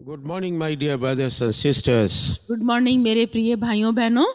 Good morning, my dear brothers and sisters. Good morning मेरे प्रिय भाइयों बहनों।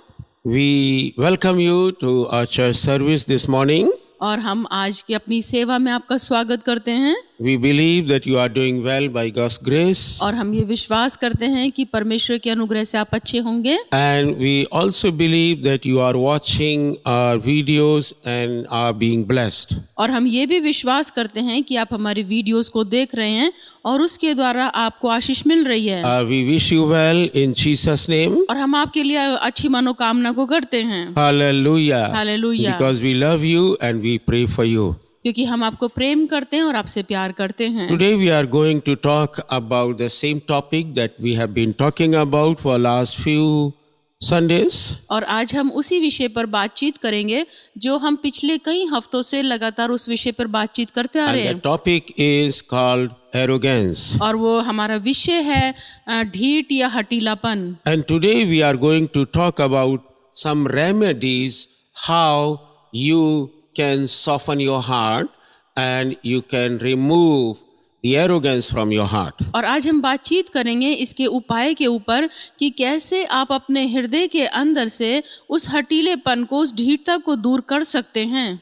We welcome you to our church service this morning. और हम आज की अपनी सेवा में आपका स्वागत करते हैं। We believe that you are doing well by God's grace. और हम ये विश्वास करते हैं कि परमेश्वर के अनुग्रह से आप अच्छे होंगे। And we also believe that you are watching our videos and are being blessed. और हम ये भी विश्वास करते हैं कि आप हमारी वीडियोस को देख रहे हैं और उसके द्वारा आपको आशीष मिल रही है। We wish you well in Jesus' name. और हम आपके लिए अच्छी मनोकामना को करते हैं। Hallelujah. Hallelujah. Because we love you and we pray for you. क्योंकि हम आपको प्रेम करते हैं और आपसे प्यार करते हैं। Today we are going to talk about the same topic that we have been talking about for last few Sundays. और आज हम उसी विषय पर बातचीत करेंगे जो हम पिछले कई हफ्तों से लगातार उस विषय पर बातचीत करते आ रहे And हैं। the topic is called arrogance. और वो हमारा विषय है ढीठ या हठीलापन। And today we are going to talk about some remedies how you can soften your heart and you can remove the arrogance from your heart. और आज हम बातचीत करेंगे इसके उपाय के ऊपर कि कैसे आप अपने हृदय के अंदर से उस हठीलेपन को, उस ढीठता को दूर कर सकते हैं।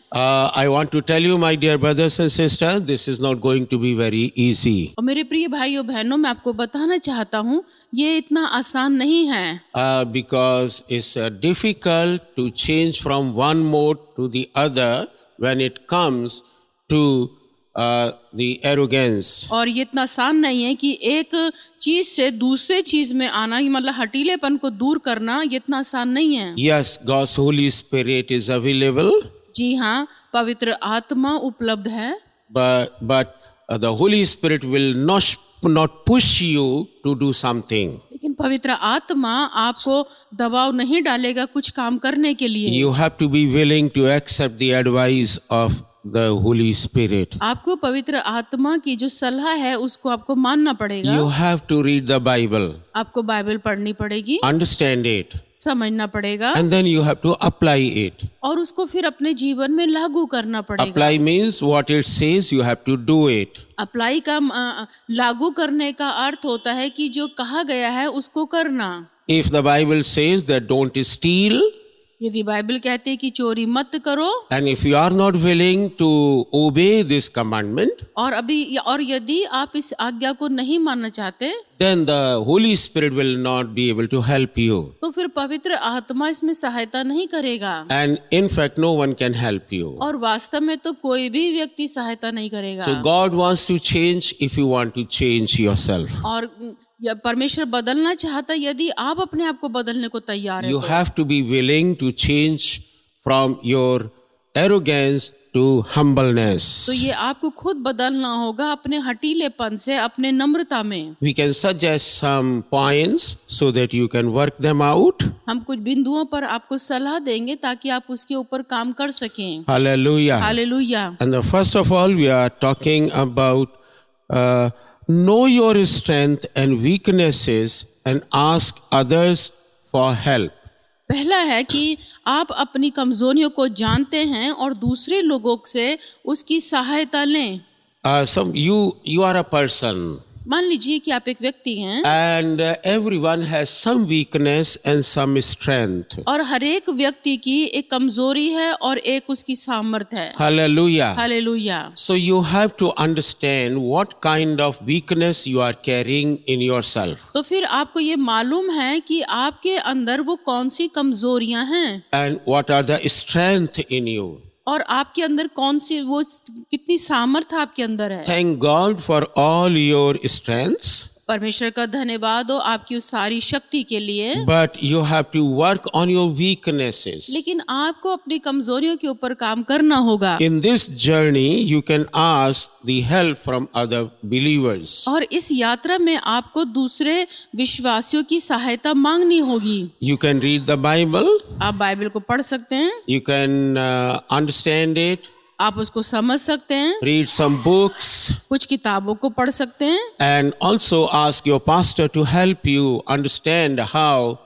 I want to tell you, my dear brothers and sisters, this is not going to be very easy. और मेरे प्रिय भाइयों बहनों, मैं आपको बताना चाहता हूँ ये इतना आसान नहीं है। Because it's difficult to change from one mode to the other when it comes to the arrogance. और ये इतना आसान नहीं है कि एक चीज से दूसरे चीज में आना, मतलब हठीलेपन को दूर करना, ये इतना आसान नहीं है। Yes, God's Holy Spirit is available, जी हाँ, पवित्र आत्मा उपलब्ध है, but the Holy Spirit will not push you to do something. लेकिन पवित्र आत्मा आपको दबाव नहीं डालेगा कुछ काम करने के लिए। You have to be willing to accept the advice of the Holy Spirit. आपको पवित्र आत्मा की जो सलाह है उसको आपको मानना पड़ेगा। You have to read the Bible, आपको बाइबल पढ़नी पड़ेगी, understand it, समझना पड़ेगा, and then you have to apply it. और उसको फिर अपने जीवन में लागू करना पड़ेगा। Apply means what it says, you have to do it. Apply का लागू करने का अर्थ होता है कि जो कहा गया है उसको करना। If the Bible says that don't steal, यदि बाइबल कहती है कि चोरी मत करो, and if you are not willing to obey this commandment, और यदि आप इस आज्ञा को नहीं मानना चाहते, then the Holy Spirit will not be able to help you. तो फिर पवित्र आत्मा इसमें सहायता नहीं करेगा। And in fact, no one can help you. और वास्तव में तो कोई भी व्यक्ति सहायता नहीं करेगा। So God wants to change if you want to change yourself. और परमेश्वर बदलना चाहता यदि आप अपने आप को बदलने को तैयार हैं You तो। have to be willing to change from your arrogance to humbleness. तो ये आपको खुद बदलना होगा अपने हठीलेपन से अपने नम्रता में। We can suggest some points so that you can work them out. हम कुछ बिंदुओं पर आपको सलाह देंगे ताकि आप उसके ऊपर काम कर सकें। Hallelujah. Hallelujah. And first of all, we are talking about know your strength and weaknesses and ask others for help. पहला है कि आप अपनी कमजोरियों को जानते हैं और दूसरे लोगों से उसकी सहायता लें। You are a person. मान लीजिए कि आप एक व्यक्ति हैं And everyone has some weakness and some strength. और हर एक व्यक्ति की एक कमजोरी है और एक उसकी सामर्थ्य है। Hallelujah. Hallelujah. So you have to understand what kind of weakness you are carrying in yourself. तो फिर आपको ये मालूम है कि आपके अंदर वो कौन सी कमजोरियां हैं And what are the strength in you. और आपके अंदर कौन सी वो कितनी सामर्थ्य आपके अंदर है। Thank God for all your strengths. परमेश्वर का धन्यवाद हो आपकी उस सारी शक्ति के लिए, But you have to work on your weaknesses. लेकिन आपको अपनी कमजोरियों के ऊपर काम करना होगा। In this journey, you can ask the help from other believers. और इस यात्रा में आपको दूसरे विश्वासियों की सहायता मांगनी होगी। You can read the Bible. आप बाइबल को पढ़ सकते हैं, You can understand it. आप उसको समझ सकते हैं, Read some books. कुछ किताबों को पढ़ सकते हैं, And also ask your pastor to help you understand how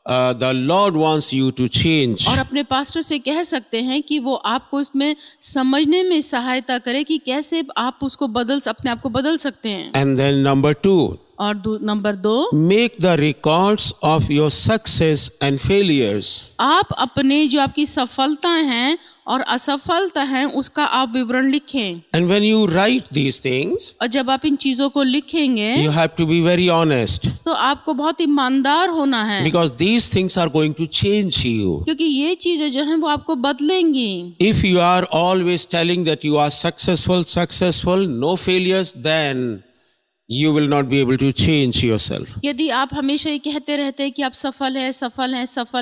the Lord wants you to change. और अपने पास्टर से कह सकते हैं कि वो आपको इसमें समझने में सहायता करे कि कैसे आप उसको अपने आप को बदल सकते हैं। And then number 2, और number 2, make the records of your success and failures. आप अपने जो आपकी सफलताएं हैं और असफलता हैं उसका आप विवरण लिखें। And when you write these things, और जब आप इन चीजों को लिखेंगे you have to be very honest, तो आपको बहुत ईमानदार होना है, because these things are going to change you. क्योंकि ये चीजें जो हैं वो आपको बदलेंगी। If you are always telling that you are successful, no failures, then you will not be able to change yourself. यदि आप हमेशा ये कहते रहते हैं कि आप सफल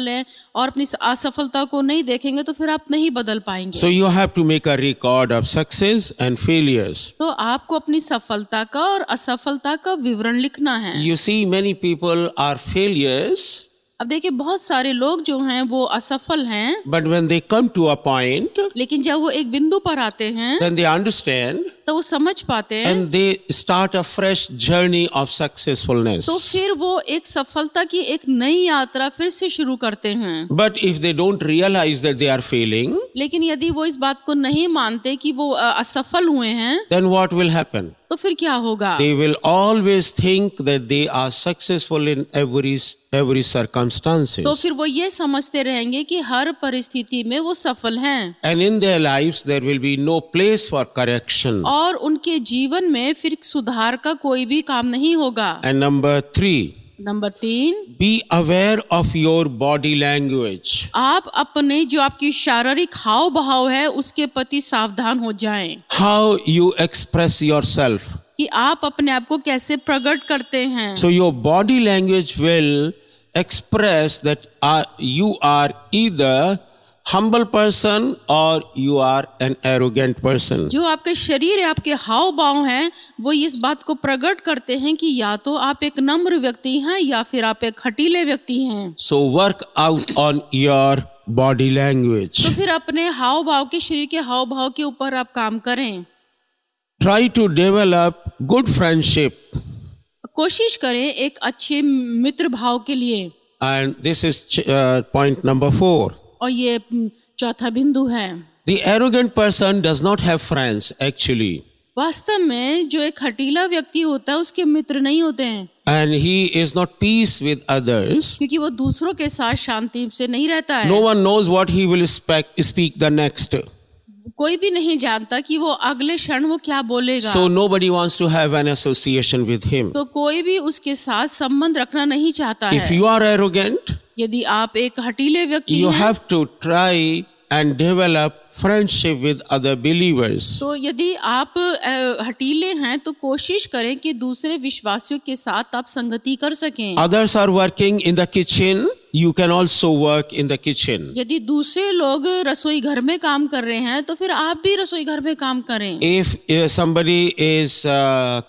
हैं और अपनी असफलता को नहीं देखेंगे तो फिर आप नहीं बदल पाएंगे। So you have to make a record of success and failures. तो आपको अपनी सफलता का और असफलता का विवरण लिखना है। You see, many people are failures, अब देखिए बहुत सारे लोग जो हैं वो असफल हैं, but when they come to a point, लेकिन जब वो एक बिंदु पर आते हैं then they understand तो वो समझ पाते हैं, and they start a fresh journey of तो successfulness. फिर वो एक सफलता की एक नई यात्रा फिर से शुरू करते हैं। But if they don't realize that they are failing, लेकिन यदि वो इस बात को नहीं मानते कि वो असफल हुए हैं then what will happen? तो फिर क्या होगा? They will always think that they are successful in every circumstances. तो फिर वो ये समझते रहेंगे कि हर परिस्थिति में वो सफल हैं And in their lives there will be no place for correction. और उनके जीवन में फिर सुधार का कोई भी काम नहीं होगा। And number 3, number 3, be aware of your body language. आप अपने जो आपकी शारीरिक हाव भाव है उसके प्रति सावधान हो जाएं How you express yourself. कि आप अपने आप को कैसे प्रकट करते हैं। So your body language will express that you are either humble person or you are an arrogant person. जो आपके शरीर है, आपके हाव भाव हैं, वो इस बात को प्रकट करते हैं कि या तो आप एक नम्र व्यक्ति हैं या फिर आप एक हठीले व्यक्ति हैं। So work out on your body language. तो फिर अपने हाव भाव के, शरीर के हाव भाव के ऊपर आप काम करें। Try to develop good friendship. कोशिश करें एक अच्छे मित्र भाव के लिए। And this is point number 4. और ये चौथा बिंदु है। The arrogant person does not have friends actually. वास्तव में जो एक हठीला व्यक्ति होता है उसके मित्र नहीं होते हैं, And he is not peace with others. क्योंकि वो दूसरों के साथ शांति से नहीं रहता है। No one knows what he will speak the next. कोई भी नहीं जानता कि वो अगले क्षण वो क्या बोलेगा। So nobody wants to have an association with him. तो कोई भी उसके साथ संबंध रखना नहीं चाहता If है। you are arrogant, यदि आप एक हठीले व्यक्ति you हैं, have to try and develop friendship with other believers. तो यदि आप हठीले हैं तो कोशिश करें कि दूसरे विश्वासियों के साथ आप संगति कर सकें। Others are working in the kitchen, you can also work in the kitchen. यदि दूसरे लोग रसोई घर में काम कर रहे हैं तो फिर आप भी रसोई घर में काम करें। If somebody is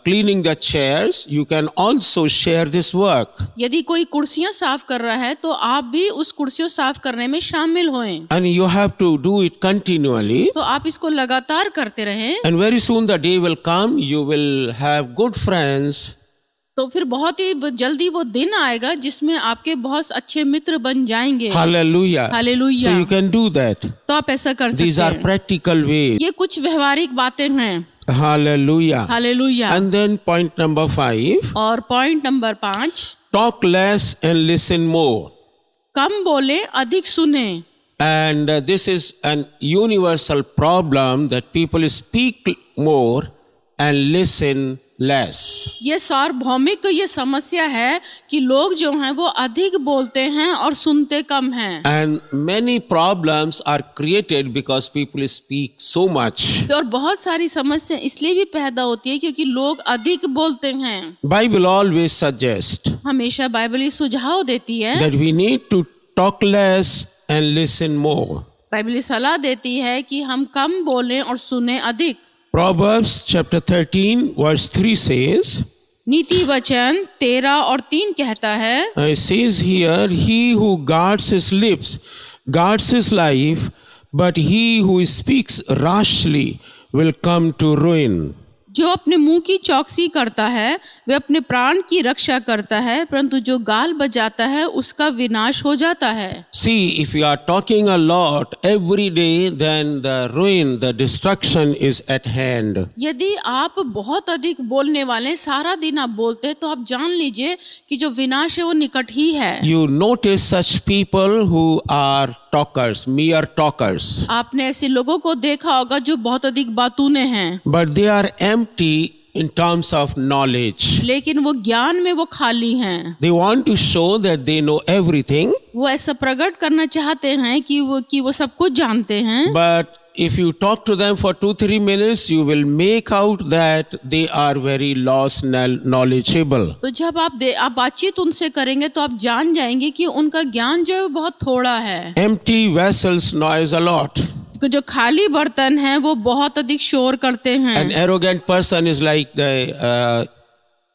cleaning the chairs, you can also share this work. यदि कोई कुर्सियां साफ कर रहा है तो आप भी उस कुर्सियों साफ करने में शामिल होएं। And you have to do it continually. तो आप इसको लगातार करते रहें। And very soon the day will come, you will have good friends. तो फिर बहुत ही जल्दी वो दिन आएगा जिसमें आपके बहुत अच्छे मित्र बन जाएंगे। Hallelujah. Hallelujah. So you can do that. तो आप ऐसा कर सकते These are हैं। practical ways. ये कुछ व्यवहारिक बातें हैं। Hallelujah. Hallelujah. And then point number 5, और point number 5, talk less and listen more. कम बोले अधिक सुने। And this is an universal problem that people speak more and listen less. ये सार्वभौमिक ये समस्या है कि लोग जो हैं वो अधिक बोलते हैं और सुनते कम हैं। And many problems are created because people speak so much. और बहुत सारी समस्या इसलिए भी पैदा होती है क्योंकि लोग अधिक बोलते हैं। Bible always suggests हमेशा बाइबल ये सुझाव देती है, that we need to talk less and listen more. Bible ये सलाह देती है कि हम कम बोलें और सुने अधिक। Proverbs chapter 13 verse 3 says, नीति वचन 13 और 3 कहता है, it says here, he who guards his lips guards his life, but he who speaks rashly will come to ruin. जो अपने मुंह की चौकसी करता है वह अपने प्राण की रक्षा करता है, परंतु जो गाल बजाता है उसका विनाश हो जाता है। See, if you are talking a lot every day, then the ruin, the destruction is at hand. यदि आप बहुत अधिक बोलने वाले, सारा दिन आप बोलते हैं, तो आप जान लीजिए कि जो विनाश है वो निकट ही है। You notice such people who are talkers, mere talkers, आपने ऐसे लोगों को देखा होगा जो बहुत अधिक बातूने हैं, but they are empty in terms of knowledge. लेकिन वो ज्ञान में वो खाली हैं। They want to show that they know everything, वो ऐसा प्रकट करना चाहते हैं कि वो सब कुछ जानते हैं, but if you talk to them for 2-3 minutes, you will make out that they are very lost knowledgeable. तो जब आप बातचीत उनसे करेंगे तो आप जान जाएंगे कि उनका ज्ञान जो है वो बहुत थोड़ा है। Empty vessels noise a lot. जो खाली बर्तन हैं वो बहुत अधिक शोर करते हैं। An arrogant person is like the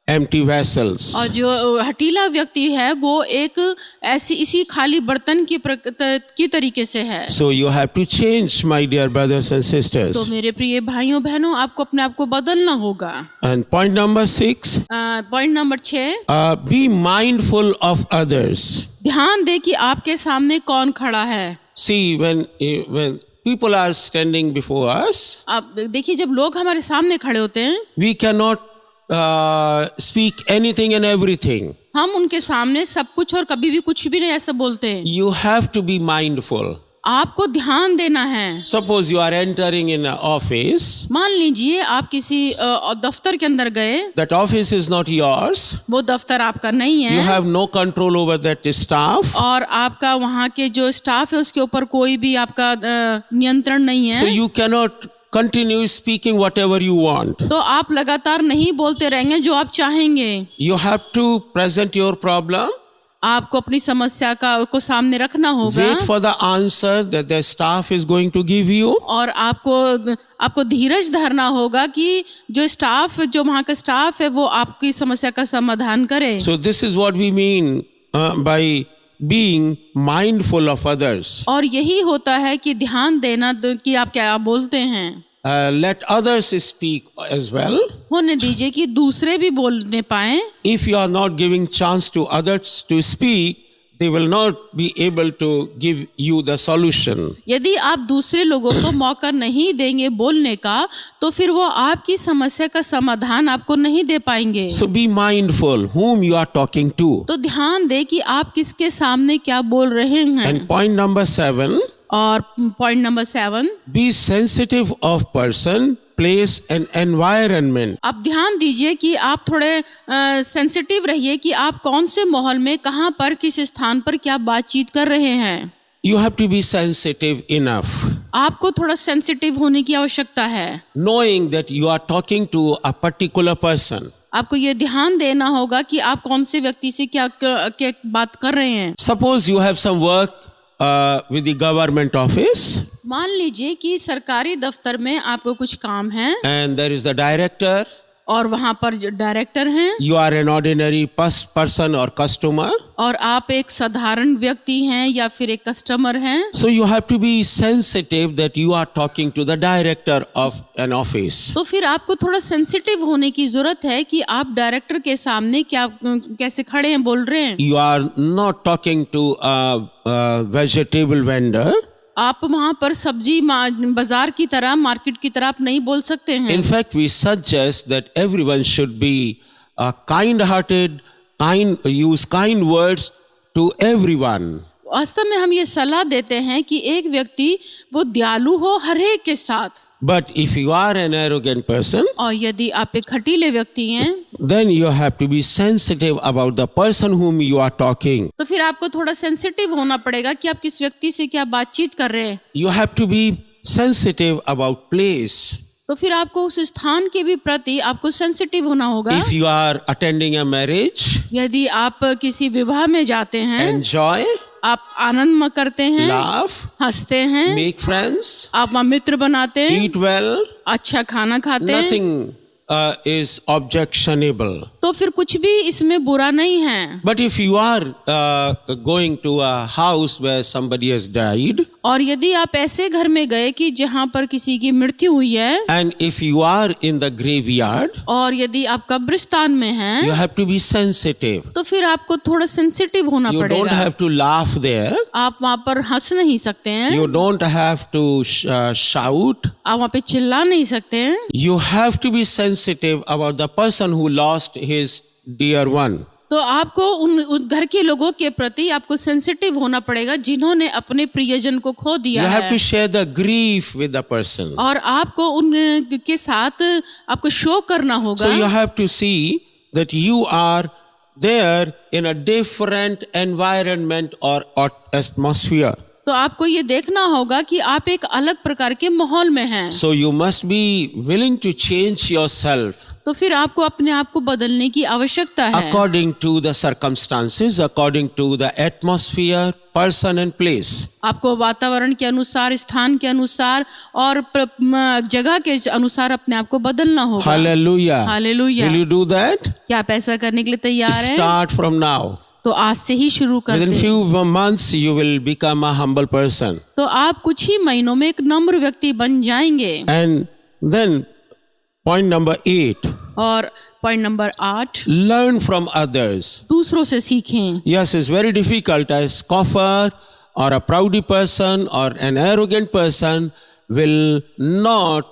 empty vessels. और जो हठीला व्यक्ति है वो एक इसी खाली बर्तन की तरीके से है। So you have to change, my dear brothers and sisters. तो मेरे प्रिय भाइयों बहनों, आपको अपने आप को बदलना होगा। And point number 6, point number 6, be mindful of others. ध्यान दे कि आपके सामने कौन खड़ा है। See, when people are standing before us, आप देखिए, जब लोग हमारे सामने खड़े होते हैं, we cannot speak anything and everything. हम उनके सामने सब कुछ और कभी भी कुछ भी नहीं ऐसा बोलते हैं। You have to be mindful. आपको ध्यान देना है। Suppose you are entering in an office. मान लीजिए आप किसी दफ्तर के अंदर गए, That office is not yours. वो दफ्तर आपका नहीं You है, have no control over that staff. और आपका वहाँ के जो स्टाफ है उसके ऊपर कोई भी आपका नियंत्रण नहीं So है, you cannot continue speaking whatever you want. तो आप लगातार नहीं बोलते रहेंगे जो आप चाहेंगे। You have to present your problem. आपको अपनी समस्या को सामने रखना होगा, Wait for the answer that the staff is going to give you. और आपको धीरज धरना होगा कि जो वहाँ का स्टाफ है वो आपकी समस्या का समाधान करे। So this is what we mean by being mindful of others. और यही होता है कि ध्यान देना कि आप क्या बोलते हैं। Let others speak as well. होने दीजिए कि दूसरे भी बोलने पाएं। If you are not giving chance to others to speak, they will not be able to give you the solution. यदि आप दूसरे लोगों को मौका नहीं देंगे बोलने का, तो फिर वो आपकी समस्या का समाधान आपको नहीं दे पाएंगे। So be mindful whom you are talking to. तो ध्यान दे कि आप किसके सामने क्या बोल रहे हैं। And point number 7, और point number 7, be sensitive of person, place and environment. आप ध्यान दीजिए कि आप थोड़े सेंसिटिव रहिए कि आप कौन से माहौल में, कहाँ पर, किस स्थान पर क्या बातचीत कर रहे हैं। You have to be sensitive enough, आपको थोड़ा सेंसिटिव होने की आवश्यकता है। knowing that you are talking to a particular person. आपको ये ध्यान देना होगा कि आप कौन से व्यक्ति से क्या बात कर रहे हैं। Suppose you have some work with the government office, मान लीजिए कि सरकारी दफ्तर में आपको कुछ काम है, and there is the director. और वहाँ पर जो डायरेक्टर हैं, You are an ordinary person or customer. और आप एक साधारण व्यक्ति हैं या फिर एक कस्टमर हैं। So you have to be sensitive that you are talking to the director of an office. तो फिर आपको थोड़ा सेंसिटिव होने की जरूरत है कि आप डायरेक्टर के सामने कैसे खड़े हैं, बोल रहे हैं। You are not talking to a vegetable vendor. आप वहाँ पर सब्जी बाजार की तरह, मार्केट की तरह आप नहीं बोल सकते हैं। In fact, we suggest that everyone should be kind-hearted, use kind words to everyone. वास्तव में हम ये सलाह देते हैं कि एक व्यक्ति वो दयालु हो हर एक के साथ। But if you are an arrogant person, और यदि आप एक खटीले व्यक्ति हैं, then you have to be sensitive about the person whom you are talking. तो फिर आपको थोड़ा सेंसिटिव होना पड़ेगा कि आप किस व्यक्ति से क्या बातचीत कर रहे हैं। You have to be sensitive about place. तो फिर आपको उस स्थान के भी प्रति आपको सेंसिटिव होना होगा। If you are attending a marriage, यदि आप किसी विवाह में जाते हैं, enjoy, आप आनंद करते हैं, laugh, हंसते हैं, make friends, आप वहाँ मित्र बनाते हैं, eat well, अच्छा खाना खाते हैं, nothing is objectionable. तो फिर कुछ भी इसमें बुरा नहीं है। But if you are going to a house where somebody has died, और यदि आप ऐसे घर में गए कि जहाँ पर किसी की मृत्यु हुई है, and if you are in the graveyard, और यदि आप कब्रिस्तान में हैं, you have to be sensitive. तो फिर आपको थोड़ा सेंसिटिव होना You don't पड़ेगा। have to laugh there. आप वहाँ पर हंस नहीं सकते हैं, You don't have to shout. आप वहाँ पे चिल्ला नहीं सकते हैं। You have to be sensitive about the person who lost his dear one. तो आपको उन घर के लोगों के प्रति आपको सेंसिटिव होना पड़ेगा जिन्होंने अपने प्रियजन को खो दिया You have है, to share the grief with the person. और आपको उनके साथ आपको शो करना होगा। So you have to see that you are there in a different environment or atmosphere. तो आपको ये देखना होगा कि आप एक अलग प्रकार के माहौल में हैं। So you must be willing to change yourself तो फिर आपको अपने आप को बदलने की आवश्यकता है, according to the circumstances, according to the atmosphere, person and place. आपको वातावरण के अनुसार, स्थान के अनुसार और जगह के अनुसार अपने आप को बदलना होगा। Hallelujah. Hallelujah. Will you do that? क्या आप ऐसा करने के लिए तैयार हैं? Start from now. तो आज से ही शुरू कर Within दें। few months you will become a humble person. तो आप कुछ ही महीनों में एक नम्र व्यक्ति बन जाएंगे। And then point number 8, और point number 8, learn from others. दूसरों से सीखें। Yes, it's very difficult. A scoffer or a proudy person or an arrogant person will not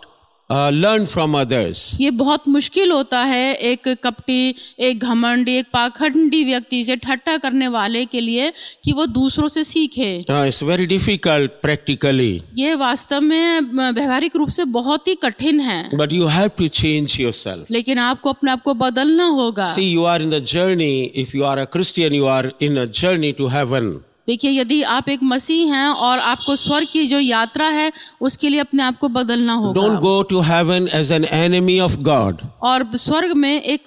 learn from others. ये बहुत मुश्किल होता है एक कपटी, एक घमंडी, एक पाखंडी व्यक्ति से, ठट्टा करने वाले के लिए कि वो दूसरों से सीखे। It's very difficult practically. ये वास्तव में व्यवहारिक रूप से बहुत ही कठिन है, But you have to change yourself. लेकिन आपको अपने आप को बदलना होगा। See, you are in the journey. If you are a Christian, you are in a journey to heaven. देखिए, यदि आप एक मसीह हैं और आपको स्वर्ग की जो यात्रा है उसके लिए अपने आप को बदलना होगा। Don't go to heaven as an enemy of God. और स्वर्ग में एक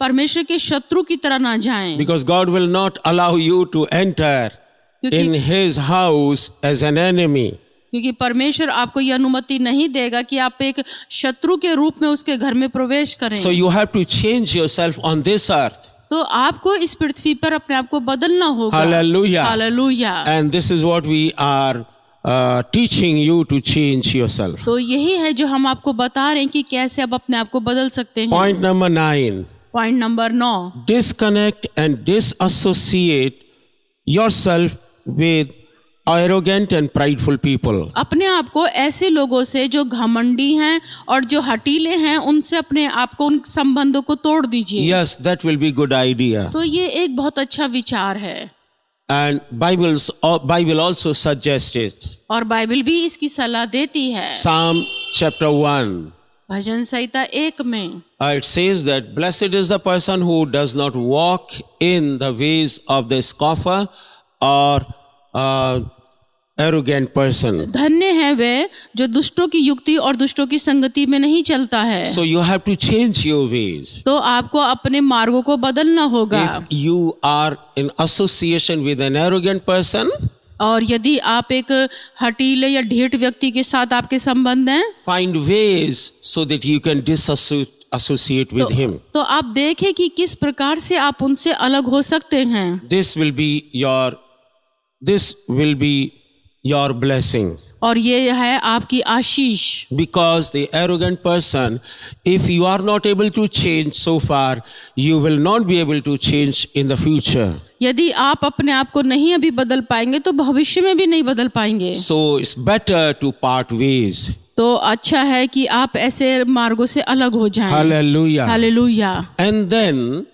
परमेश्वर के शत्रु की तरह ना जाएं, Because God will not allow you to enter in His house as an enemy. क्योंकि परमेश्वर आपको ये अनुमति नहीं देगा कि आप एक शत्रु के रूप में उसके घर में प्रवेश करें। So you have to change yourself on this earth. तो आपको इस पृथ्वी पर अपने आप को बदलना होगा। Hallelujah. Hallelujah. And this is what we are teaching you to change yourself. तो यही है जो हम आपको बता रहे हैं कि कैसे आप अपने आप को बदल सकते हैं। Point number 9. Point number 9, Disconnect and disassociate yourself with arrogant and prideful people. अपने आप को ऐसे लोगों से जो घमंडी हैं और जो हठीले हैं उनसे अपने आप को, उन संबंधों को तोड़ दीजिए। Yes, that will be good idea. तो ये एक बहुत अच्छा विचार है, And Bible also suggests it. और बाइबल भी इसकी सलाह देती है। Psalm chapter 1. भजन संहिता 1 में It says that blessed is the person who does not walk in the ways of the scoffer or arrogant person. धन्य है वे जो दुष्टों की युक्ति और दुष्टों की संगति में नहीं चलता है। So you have to change your ways. तो आपको अपने मार्गों को बदलना होगा। If you are in association with an arrogant person, और यदि आप एक हठीले या ढीठ व्यक्ति के साथ आपके संबंध हैं, find ways so that you can disassociate with him. तो आप देखें कि किस प्रकार से आप उनसे अलग हो सकते हैं। This will be your blessing. और ये है आपकी आशीष। Because the arrogant person, if you are not able to change so far, you will not be able to change in the future. यदि आप अपने आप को नहीं अभी बदल पाएंगे तो भविष्य में भी नहीं बदल पाएंगे। So it's better to part ways. तो अच्छा है कि आप ऐसे मार्गों से अलग हो जाएं। Hallelujah. Hallelujah. And then,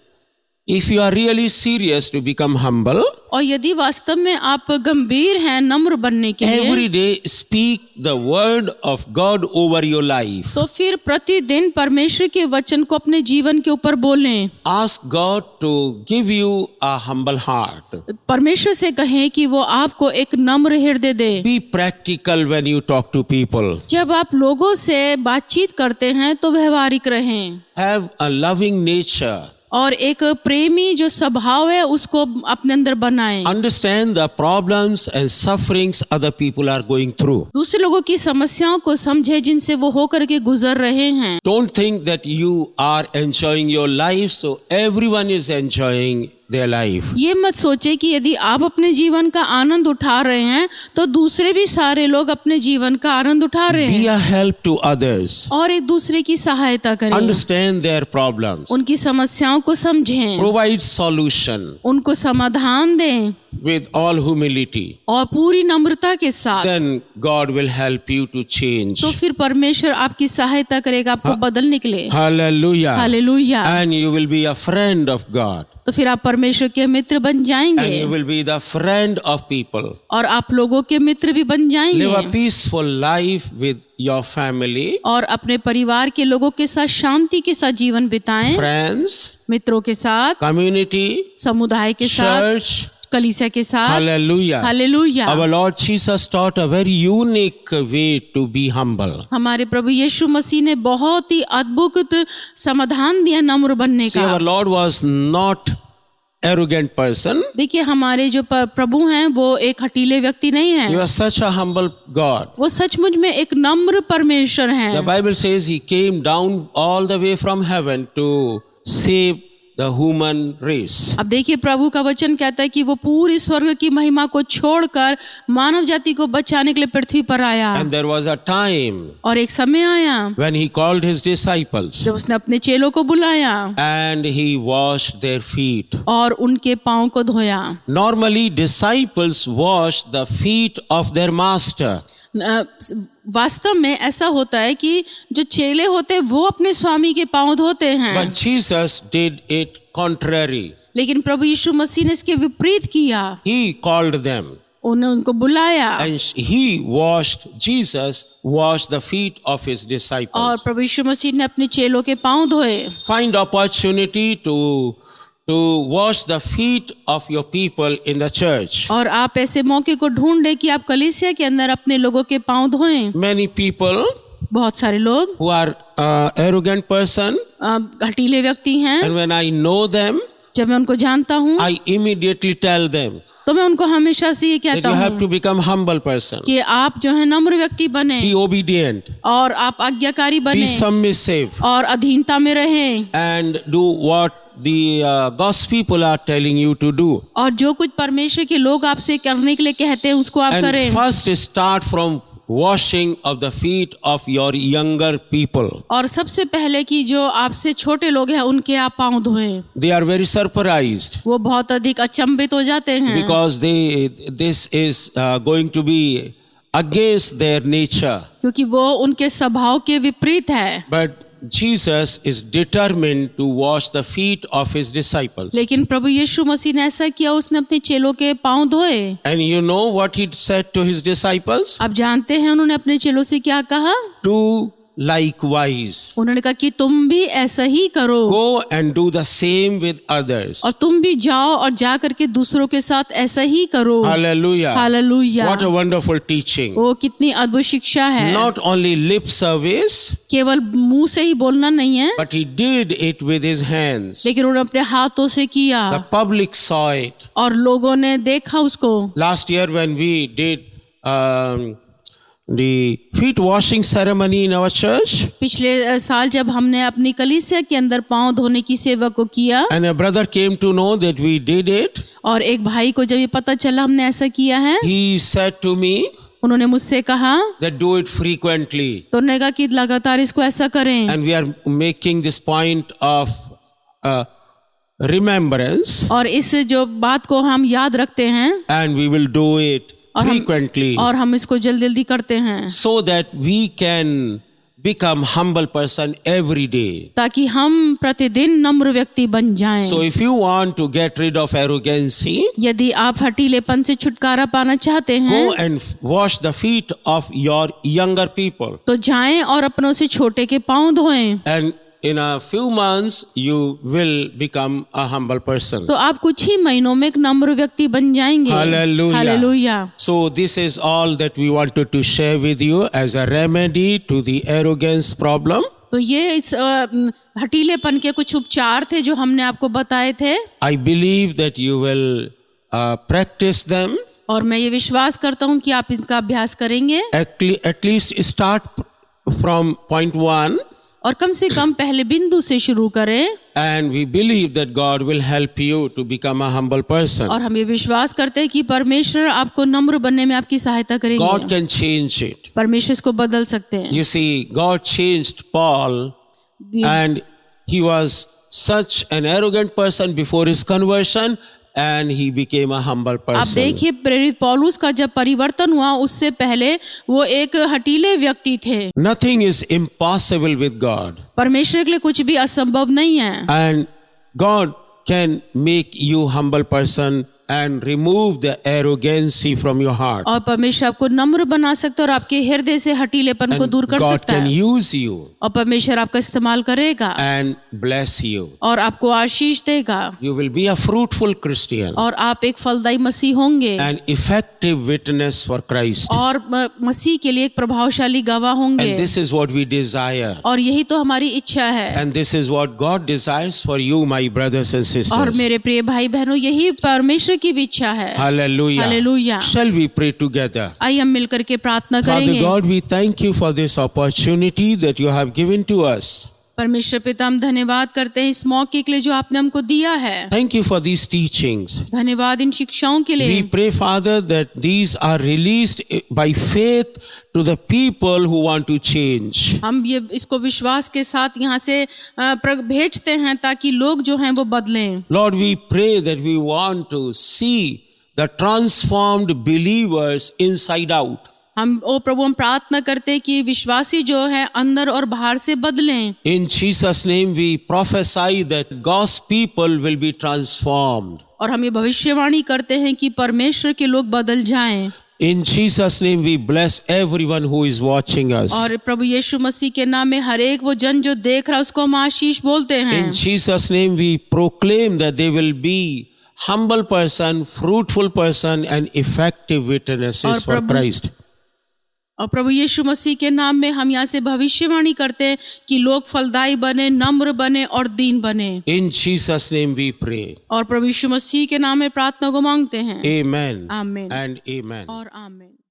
if you are really serious to become humble, और यदि वास्तव में आप गंभीर हैं नम्र बनने के लिए, every day speak the word of God over your life. तो फिर प्रतिदिन परमेश्वर के वचन को अपने जीवन के ऊपर बोलें। Ask God to give you a humble heart. परमेश्वर से कहें कि वो आपको एक नम्र हृदय दे। Be practical when you talk to people. जब आप लोगों से बातचीत करते हैं तो व्यवहारिक रहें। Have a loving nature. और एक प्रेमी जो स्वभाव है उसको अपने अंदर बनाएं। Understand the problems and sufferings other people are going through. दूसरे लोगों की समस्याओं को समझे जिनसे वो होकर के गुजर रहे हैं। Don't think that you are enjoying your life, so everyone is enjoying their life. ये मत सोचे कि यदि आप अपने जीवन का आनंद उठा रहे हैं तो दूसरे भी सारे लोग अपने जीवन का आनंद उठा रहे Be हैं। a help to others. और एक दूसरे की सहायता करें, Understand their problems. उनकी समस्याओं को समझें, Provide solution उनको समाधान दें with all humility. और पूरी नम्रता के साथ। Then God will help you to change. तो फिर परमेश्वर आपकी सहायता करेगा आपको बदलने के लिए। Hallelujah. Hallelujah. And you will be a friend of God. तो फिर आप परमेश्वर के मित्र बन And जाएंगे you will be the friend of people. और आप लोगों के मित्र भी बन Live जाएंगे a peaceful life with your family, और अपने परिवार के लोगों के साथ शांति के साथ जीवन बिताएं, friends, मित्रों के साथ, community, समुदाय के साथ, church. कलीसिया के साथ। Hallelujah. Hallelujah. Our Lord Jesus taught a very unique way to be humble. हमारे प्रभु यीशु मसीह ने बहुत ही अद्भुत समाधान दिया नम्र बनने See, का। our Lord was not arrogant person. देखिए हमारे जो प्रभु हैं वो एक हठीले व्यक्ति नहीं He हैं, was such a humble God. वो सचमुच में एक नम्र परमेश्वर हैं। The Bible says he came down all the way from heaven to save the human race. अब देखिए प्रभु का वचन कहता है कि वो पूरी स्वर्ग की महिमा को छोड़कर मानव जाति को बचाने के लिए पृथ्वी पर आया। And there was a time और एक समय आया when he called his disciples जब उसने अपने चेलों को बुलाया and he washed their feet. और उनके पांव को धोया। Normally, disciples wash the feet of their master. वास्तव में ऐसा होता है कि जो चेले होते हैं वो अपने स्वामी के पांव धोते हैं, But Jesus did it contrary. लेकिन प्रभु यीशु मसीह ने इसके विपरीत किया। He called them उन्हें उनको बुलाया and Jesus washed the feet of his और disciples. प्रभु यीशु मसीह ने अपने चेलों के पांव धोए। Find opportunity to wash the feet of your people in the church. और आप ऐसे मौके को ढूंढें कि आप कलीसिया के अंदर अपने लोगों के पांव धोएं। Many people बहुत सारे लोग who are arrogant person, घटीले व्यक्ति हैं, and when I know them, जब मैं उनको जानता हूँ I immediately tell them तो मैं उनको हमेशा से ये that कहता you have हूँ to become humble person. कि आप जो है नम्र व्यक्ति बने Be obedient, और आप आज्ञाकारी be बने submissive, और अधीनता में रहें and do what the God's people are telling you to do. और जो कुछ परमेश्वर के लोग आपसे करने के लिए कहते हैं उसको आप And करें। first start from washing of the feet of your younger people. और सबसे पहले कि जो आपसे छोटे लोग हैं उनके आप पांव धोएं। They are very surprised वो बहुत अधिक अचंभित हो जाते हैं because this is going to be against their nature. क्योंकि वो उनके स्वभाव के विपरीत है। But Jesus is determined to wash the feet of his disciples. लेकिन प्रभु यीशु मसीह ने ऐसा किया, उसने अपने चेलों के पांव धोए। And you know what he said to his disciples? आप जानते हैं उन्होंने अपने चेलों से क्या कहा? Do likewise. उन्होंने कहा कि तुम भी ऐसा ही करो Go and do the same with others. और तुम भी जाओ और जा करके दूसरों के साथ ऐसा ही करो। Hallelujah. Hallelujah. What a wonderful teaching. वो कितनी अद्भुत शिक्षा है। Not only lip service, केवल मुंह से ही बोलना नहीं है, but he did it with his hands. लेकिन उन्होंने अपने हाथों से किया The public saw it. और लोगों ने देखा उसको। Last year when we did the feet washing ceremony in our church, पिछले साल जब हमने अपनी कलीसिया के अंदर पांव धोने की सेवा को किया and a brother came to know that we did it, और एक भाई को जब ये पता चला हमने ऐसा किया है, he said to me उन्होंने मुझसे कहा that do it frequently. तो उन्होंने कहा कि लगातार इसको ऐसा करें And we are making this point of remembrance, और इस जो बात को हम याद रखते हैं and we will do it frequently और हम इसको जल्दी जल्दी करते हैं so that we can become humble person every day. ताकि हम प्रतिदिन नम्र व्यक्ति बन जाएं। So if you want to get rid of arrogancy, यदि आप हठीलेपन से छुटकारा पाना चाहते हैं go and wash the feet of your younger people. तो जाएं और अपनों से छोटे के पांव धोएं। And in a few months, you will become a humble person. तो आप कुछ ही महीनों में एक नम्र व्यक्ति बन जाएंगे। Hallelujah. Hallelujah. So this is all that we wanted to share with you as a remedy to the arrogance problem. तो तो ये इस हठीलेपन के कुछ उपचार थे जो हमने आपको बताए थे, I believe that you will practice them. और मैं ये विश्वास करता हूँ कि आप इनका अभ्यास करेंगे, At least start from point 1, और कम से कम पहले बिंदु से शुरू करें। and we believe that God will help you to become a humble person. और हम ये विश्वास करते हैं कि परमेश्वर आपको नम्र बनने में आपकी सहायता God करेंगे। can change it. परमेश्वर इसको बदल सकते हैं। You see, God changed Paul, and he was such an arrogant person before his conversion, and he became a humble आप person. देखिए, प्रेरित पौलुस का जब परिवर्तन हुआ उससे पहले वो एक हठीले व्यक्ति थे। Nothing is impossible with God, परमेश्वर के लिए कुछ भी असंभव नहीं है, and God can make you humble person and remove the arrogancy from your heart. और परमेश्वर आपको नम्र बना सकता है और आपके हृदय से हठीलेपन को And दूर कर God सकता can है, use you और परमेश्वर आपका इस्तेमाल करेगा and bless you. और आपको आशीष देगा, You will be a fruitful Christian और आप एक फलदायी मसीह होंगे, and effective witness for Christ. और मसीह के लिए एक प्रभावशाली गवाह होंगे। And this is what we desire. और यही तो हमारी इच्छा है। And this is what God desires for you, my brothers and और sisters. मेरे प्रिय भाई बहनों, यही परमेश्वर की भी इच्छा है। Hallelujah. Hallelujah. Shall we pray together? आइए हम मिलकर के प्रार्थना Father करेंगे। God, we thank you for this opportunity that you have given to us. परमेश्वर पिता, हम धन्यवाद करते हैं इस मौके के लिए जो आपने हमको दिया है। Thank you for these teachings. धन्यवाद इन शिक्षाओं के लिए। We pray, Father, that these are released by faith to the people who want to change. हम ये इसको विश्वास के साथ यहाँ से भेजते हैं ताकि लोग जो हैं वो बदलें। Lord, we pray that we want to see the transformed believers inside out. प्रभु हम प्रार्थना करते हैं कि विश्वासी जो है अंदर और बाहर से बदलें। In Jesus' name we prophesy that God's people will be transformed. और हम ये भविष्यवाणी करते हैं कि परमेश्वर के लोग बदल जाएं। In Jesus' name we bless everyone who is watching us. और प्रभु यीशु मसीह के नाम में हर एक वो जन जो देख रहा है उसको हम आशीष बोलते हैं। In Jesus' name we proclaim that they will be humble person, fruitful person and effective witnesses for Christ. और प्रभु यीशु मसीह के नाम में हम यहाँ से भविष्यवाणी करते हैं कि लोग फलदायी बने, नम्र बने और दीन बने। In Jesus' name we pray. और प्रभु यीशु मसीह के नाम में प्रार्थना को मांगते हैं। Amen. आमीन And amen. और आमीन।